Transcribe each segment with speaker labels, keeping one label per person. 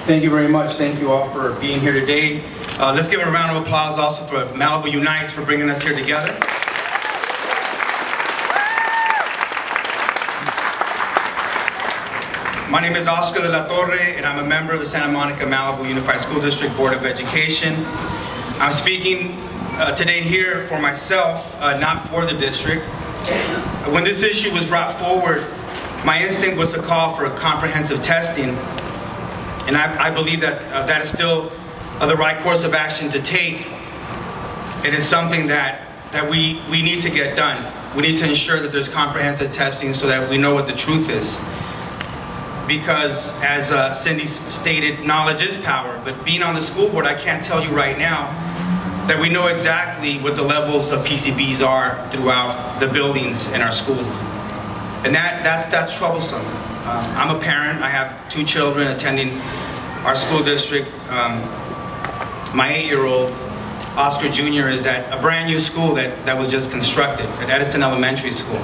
Speaker 1: Thank you very much. Thank you all for being here today. Let's give a round of applause also for Malibu Unites for bringing us here together. My name is Oscar de la Torre, and I'm a member of the Santa Monica Malibu Unified School District Board of Education. I'm speaking today here for myself, not for the district. When this issue was brought forward, my instinct was to call for comprehensive testing, and I believe that that is still the right course of action to take. It is something that we need to get done. We need to ensure that there's comprehensive testing so that we know what the truth is. Because as Cindy stated, knowledge is power, but being on the school board, I can't tell you right now that we know exactly what the levels of PCBs are throughout the buildings in our school. And that's troublesome. I'm a parent. I have 2 children attending our school district. My 8-year-old, Oscar Jr., is at a brand new school that was just constructed at Edison Elementary School.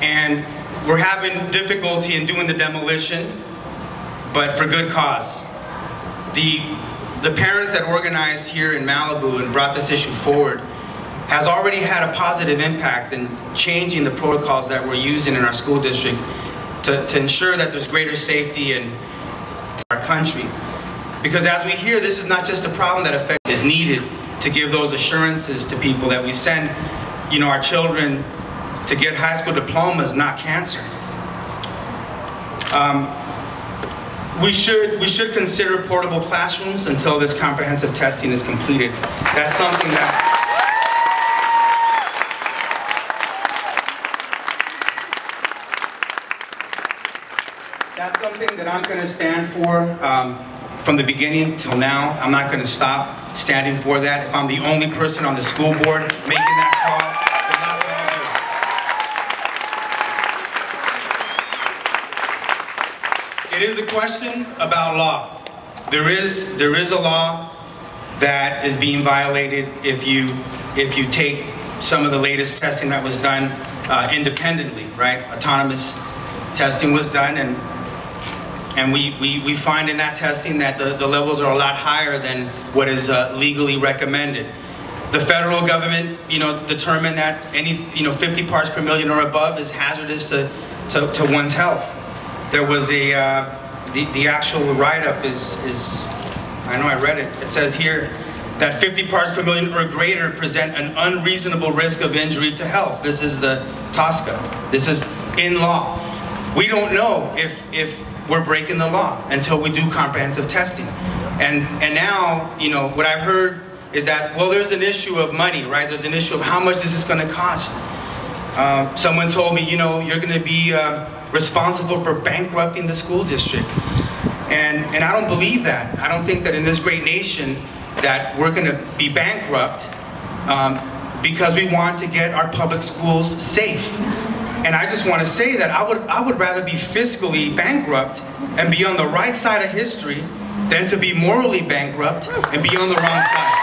Speaker 1: And we're having difficulty in doing the demolition, but for good cause. The parents that organized here in Malibu and brought this issue forward has already had a positive impact in changing the protocols that we're using in our school district to ensure that there's greater safety in our country. Because as we hear, this is not just a problem that is needed to give those assurances to people that we send, our children to get high school diplomas, not cancer. We should consider portable classrooms until this comprehensive testing is completed. That's something that I'm going to stand for from the beginning till now. I'm not going to stop standing for that. If I'm the only person on the school board making that call, it is a question about law. There is a law that is being violated if you take some of the latest testing that was done independently, right? Autonomous testing was done, and we find in that testing that the levels are a lot higher than what is legally recommended. The federal government, determined that any 50 parts per million or above is hazardous to one's health. There was the actual write-up is, I know I read it, it says here that 50 parts per million or greater present an unreasonable risk of injury to health. This is the TSCA. This is in law. We don't know if we're breaking the law until we do comprehensive testing. And now, what I've heard is that, well, there's an issue of money, right? There's an issue of how much this is going to cost. Someone told me, you're going to be responsible for bankrupting the school district. And I don't believe that. I don't think that in this great nation that we're going to be bankrupt because we want to get our public schools safe. And I just want to say that I would rather be fiscally bankrupt and be on the right side of history than to be morally bankrupt and be on the wrong side.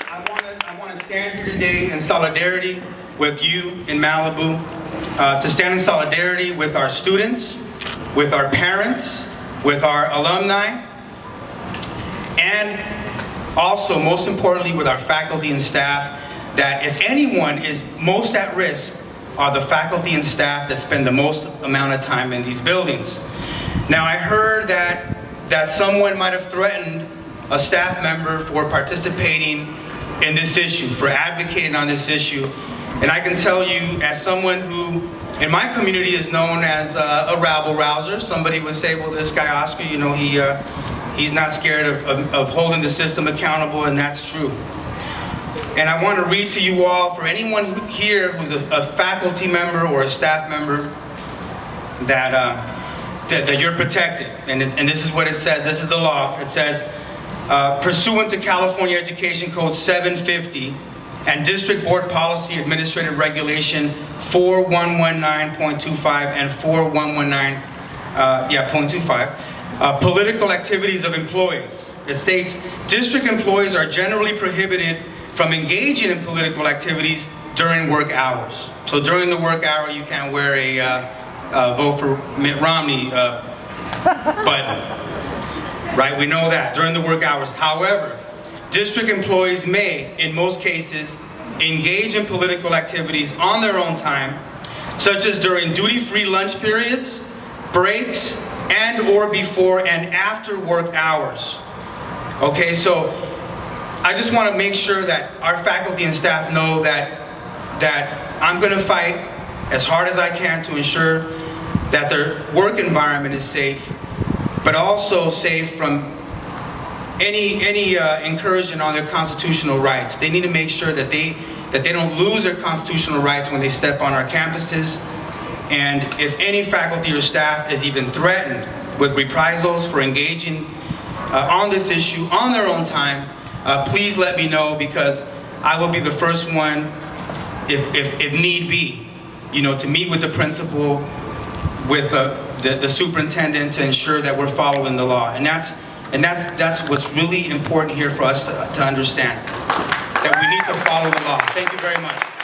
Speaker 1: I want to stand here today in solidarity with you in Malibu, to stand in solidarity with our students, with our parents, with our alumni, and also, most importantly, with our faculty and staff, that if anyone is most at risk are the faculty and staff that spend the most amount of time in these buildings. Now, I heard that someone might have threatened a staff member for participating in this issue, for advocating on this issue. And I can tell you, as someone who in my community is known as a rabble-rouser, somebody would say, well, this guy Oscar, he's not scared of holding the system accountable, and that's true. And I want to read to you all, for anyone here who's a faculty member or a staff member, that you're protected. And this is what it says. This is the law. It says, pursuant to California Education Code 750 and District Board Policy Administrative Regulation 4119.25 and 4119.25, political activities of employees, It states, district employees are generally prohibited from engaging in political activities during work hours. So during the work hour, you can't wear a vote for Mitt Romney button, right? We know that, during the work hours. However, district employees may, in most cases, engage in political activities on their own time, such as during duty-free lunch periods, breaks, and or before and after work hours. Okay, so I just want to make sure that our faculty and staff know that I'm going to fight as hard as I can to ensure that their work environment is safe, but also safe from any incursion on their constitutional rights. They need to make sure that they don't lose their constitutional rights when they step on our campuses. And if any faculty or staff is even threatened with reprisals for engaging on this issue on their own time, please let me know, because I will be the first one, if need be, to meet with the principal, with the superintendent, to ensure that we're following the law. And that's what's really important here for us to understand, that we need to follow the law. Thank you very much.